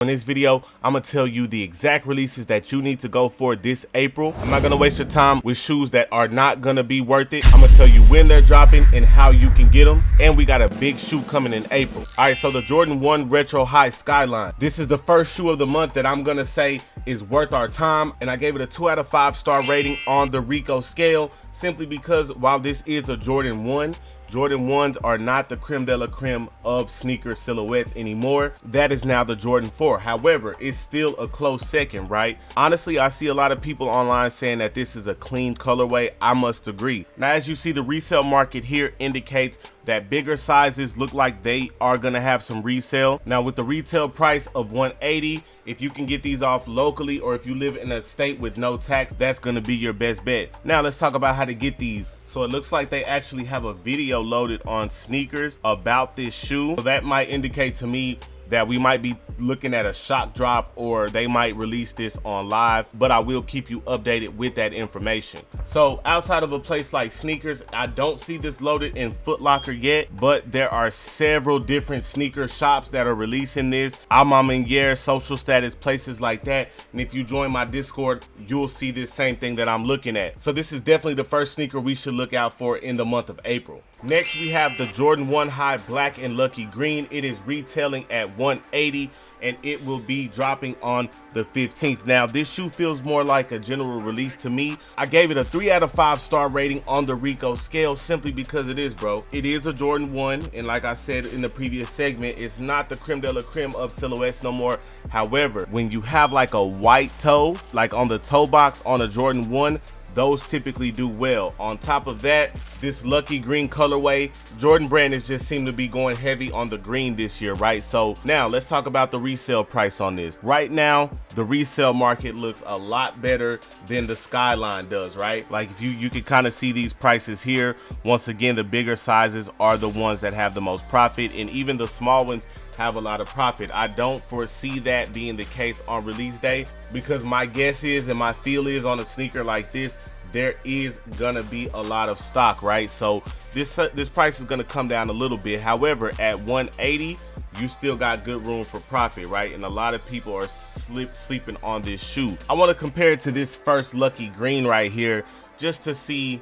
In this video, I'm gonna tell you the exact releases that you need to go for this April. I'm not gonna waste your time with shoes that are not gonna be worth it. I'm gonna tell you when they're dropping and how you can get them. And we got a big shoe coming in April. All right, so the Jordan 1 Retro High Skyline. This is the first shoe of the month that I'm gonna say is worth our time. And I gave it a 2 out of 5 star rating on the Rico scale, simply because while this is a Jordan 1, Jordan 1s are not the creme de la creme of sneaker silhouettes anymore. That is now the Jordan 4. However, it's still a close second, right? Honestly, I see a lot of people online saying that this is a clean colorway. I must agree. Now, as you see, the resale market here indicates that bigger sizes look like they are gonna have some resale. Now, with the retail price of $180, if you can get these off locally or if you live in a state with no tax, that's gonna be your best bet. Now, let's talk about how to get these. So it looks like they actually have a video loaded on sneakers about this shoe. So that might indicate to me that we might be looking at a shock drop, or they might release this on live, but I will keep you updated with that information. So outside of a place like Sneakers, I don't see this loaded in Foot Locker yet, but there are several different sneaker shops that are releasing this. Almamenguer, Social Status, places like that. And if you join my Discord, you'll see this same thing that I'm looking at. So this is definitely the first sneaker we should look out for in the month of April. Next, we have the Jordan 1 High Black and Lucky Green. It is retailing at $180 and it will be dropping on the 15th. Now, this shoe feels more like a general release to me. I gave it a 3 out of 5 star rating on the Rico scale simply because it is, bro. It is a Jordan 1, and like I said in the previous segment, it's not the creme de la creme of silhouettes no more. However, when you have like a white toe, like on the toe box on a Jordan 1, those typically do well. On top of that, this Lucky Green colorway, Jordan brand has just seemed to be going heavy on the green this year, right? So now let's talk about the resale price on this. Right now, the resale market looks a lot better than the Skyline does, right? Like if you can kind of see these prices here. Once again, the bigger sizes are the ones that have the most profit, and even the small ones have a lot of profit. I don't foresee that being the case on release day, because my guess is, and my feel is, on a sneaker like this, there is gonna be a lot of stock, right? So this price is gonna come down a little bit. However, at $180, you still got good room for profit, right? And a lot of people are sleeping on this shoe. I want to compare it to this first Lucky Green right here, just to see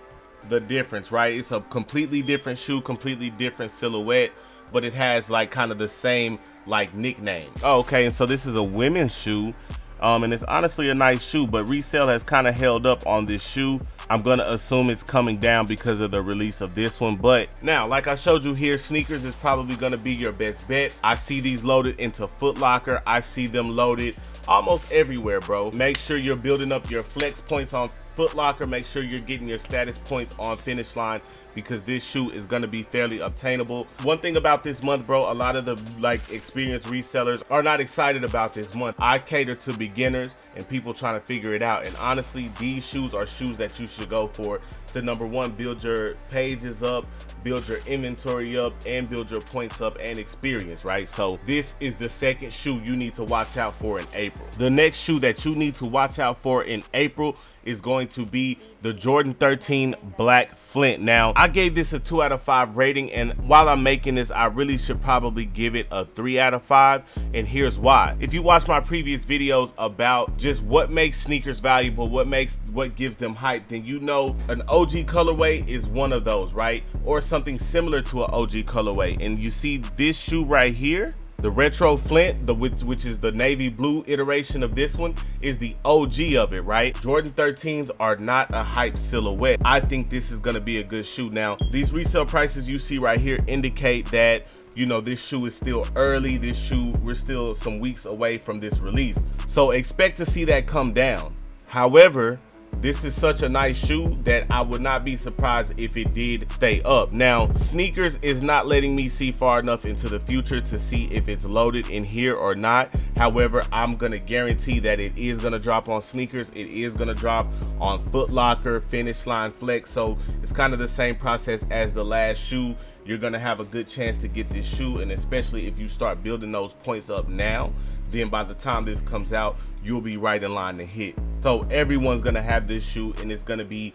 the difference, right? It's a completely different shoe, completely different silhouette, but it has like kind of the same like nickname. Oh, okay, and so this is a women's shoe. And it's honestly a nice shoe, but resale has kind of held up on this shoe. I'm gonna assume it's coming down because of the release of this one. But now, like I showed you here, Sneakers is probably gonna be your best bet. I see these loaded into Foot Locker. I see them loaded almost everywhere, bro. Make sure you're building up your flex points on Foot Locker. Make sure you're getting your status points on Finish Line, because this shoe is going to be fairly obtainable. One thing about this month, bro, a lot of the like experienced resellers are not excited about this month. I cater to beginners and people trying to figure it out, and honestly, these shoes are shoes that you should go for to, number one, build your pages up, build your inventory up, and build your points up and experience, right? So this is the second shoe you need to watch out for in April. The next shoe that you need to watch out for in April is going to be the Jordan 13 Black Flint. Now, I gave this a 2 out of 5 rating, and while I'm making this, I really should probably give it a 3 out of 5, and here's why. If you watch my previous videos about just what makes sneakers valuable, what gives them hype, then you know an OG colorway is one of those, right? Or something similar to an OG colorway. And you see this shoe right here, the Retro Flint, which is the navy blue iteration of this one, is the OG of it, right? Jordan 13s are not a hype silhouette. I think this is gonna be a good shoe. Now, these resale prices you see right here indicate that, you know, this shoe is still early. This shoe, we're still some weeks away from this release. So expect to see that come down. However, this is such a nice shoe that I would not be surprised if it did stay up. Now, Sneakers is not letting me see far enough into the future to see if it's loaded in here or not. However, I'm gonna guarantee that it is gonna drop on Sneakers. It is gonna drop on Foot Locker, Finish Line, Flex. So it's kind of the same process as the last shoe. You're gonna have a good chance to get this shoe, and especially if you start building those points up now, then by the time this comes out, you'll be right in line to hit. So everyone's gonna have this shoe, and it's gonna be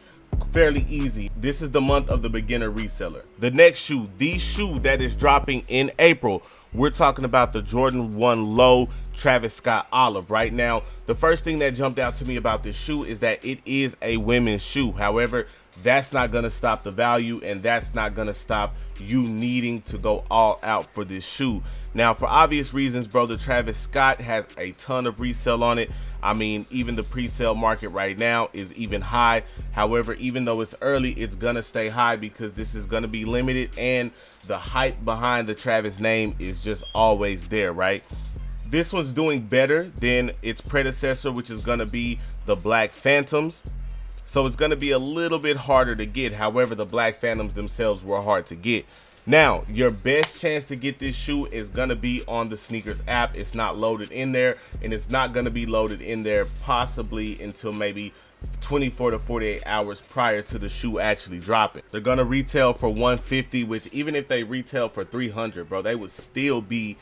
fairly easy. This is the month of the beginner reseller. The next shoe, the shoe that is dropping in April, we're talking about the Jordan 1 Low Travis Scott Olive. Right now, the first thing that jumped out to me about this shoe is that it is a women's shoe. However, that's not gonna stop the value, and that's not gonna stop you needing to go all out for this shoe. Now, for obvious reasons, bro, the Travis Scott has a ton of resale on it. I mean, even the pre-sale market right now is even high. However, even though it's early, it's gonna stay high because this is gonna be limited, and the hype behind the Travis name is just always there, right? This one's doing better than its predecessor, which is gonna be the Black Phantoms. So it's gonna be a little bit harder to get. However, the Black Phantoms themselves were hard to get. Now, your best chance to get this shoe is gonna be on the sneakers app. It's not loaded in there, and it's not gonna be loaded in there possibly until maybe 24 to 48 hours prior to the shoe actually dropping. They're gonna retail for $150, which even if they retail for $300, bro, they would still be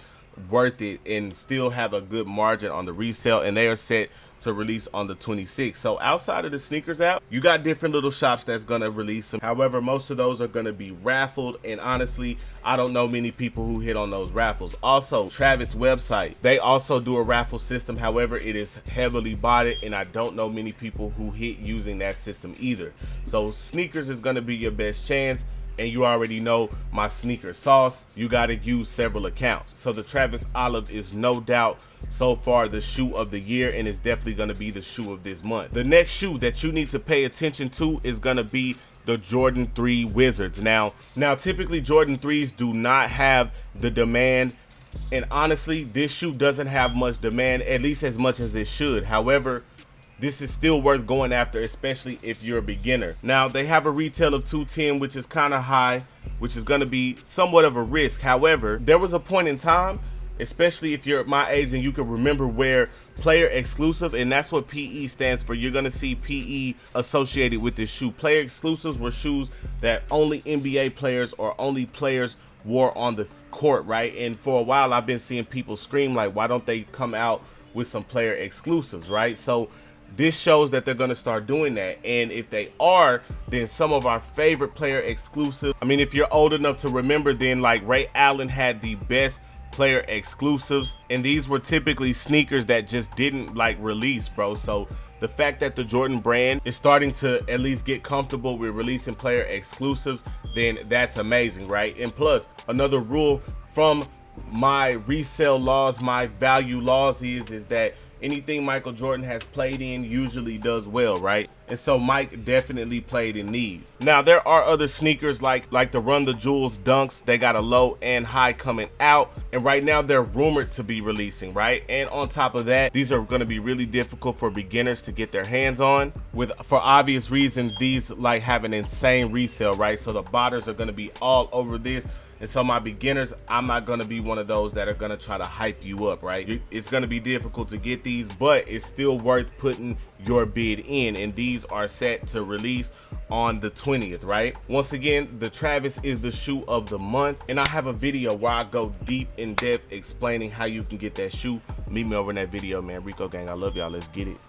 worth it and still have a good margin on the resale, and they are set to release on the 26th. So outside of the sneakers app, you got different little shops that's gonna release them. However, most of those are gonna be raffled, and honestly, I don't know many people who hit on those raffles. Also, Travis website, they also do a raffle system. However, it is heavily botted, and I don't know many people who hit using that system either. So sneakers is gonna be your best chance. And you already know my sneaker sauce, you got to use several accounts. So the Travis Olive is no doubt so far the shoe of the year, and it's definitely going to be the shoe of this month. The next shoe that you need to pay attention to is going to be the Jordan 3 Wizards. Now typically Jordan 3s do not have the demand, and honestly this shoe doesn't have much demand, at least as much as it should. However, this is still worth going after, especially if you're a beginner. Now, they have a retail of $210, which is kind of high, which is going to be somewhat of a risk. However, there was a point in time, especially if you're at my age and you can remember, where player exclusive, and that's what PE stands for. You're going to see PE associated with this shoe. Player exclusives were shoes that only NBA players or only players wore on the court, right? And for a while, I've been seeing people scream like, why don't they come out with some player exclusives, right? So this shows that they're going to start doing that, and if they are, then some of our favorite player exclusive, I mean, if you're old enough to remember, then like Ray Allen had the best player exclusives, and these were typically sneakers that just didn't like release, bro. So the fact that the Jordan brand is starting to at least get comfortable with releasing player exclusives, then that's amazing, right? And plus, another rule from my resale laws, my value laws is that anything Michael Jordan has played in usually does well, right? And so Mike definitely played in these. Now, there are other sneakers like the Run the Jewels Dunks. They got a low and high coming out, and right now they're rumored to be releasing, right? And on top of that, these are going to be really difficult for beginners to get their hands on, for obvious reasons. These like have an insane resale, right? So the botters are going to be all over this. And so my beginners, I'm not going to be one of those that are going to try to hype you up, right? It's going to be difficult to get these, but it's still worth putting your bid in. And these are set to release on the 20th, right? Once again, the Travis is the shoe of the month. And I have a video where I go deep in depth explaining how you can get that shoe. Meet me over in that video, man. Rico Gang, I love y'all. Let's get it.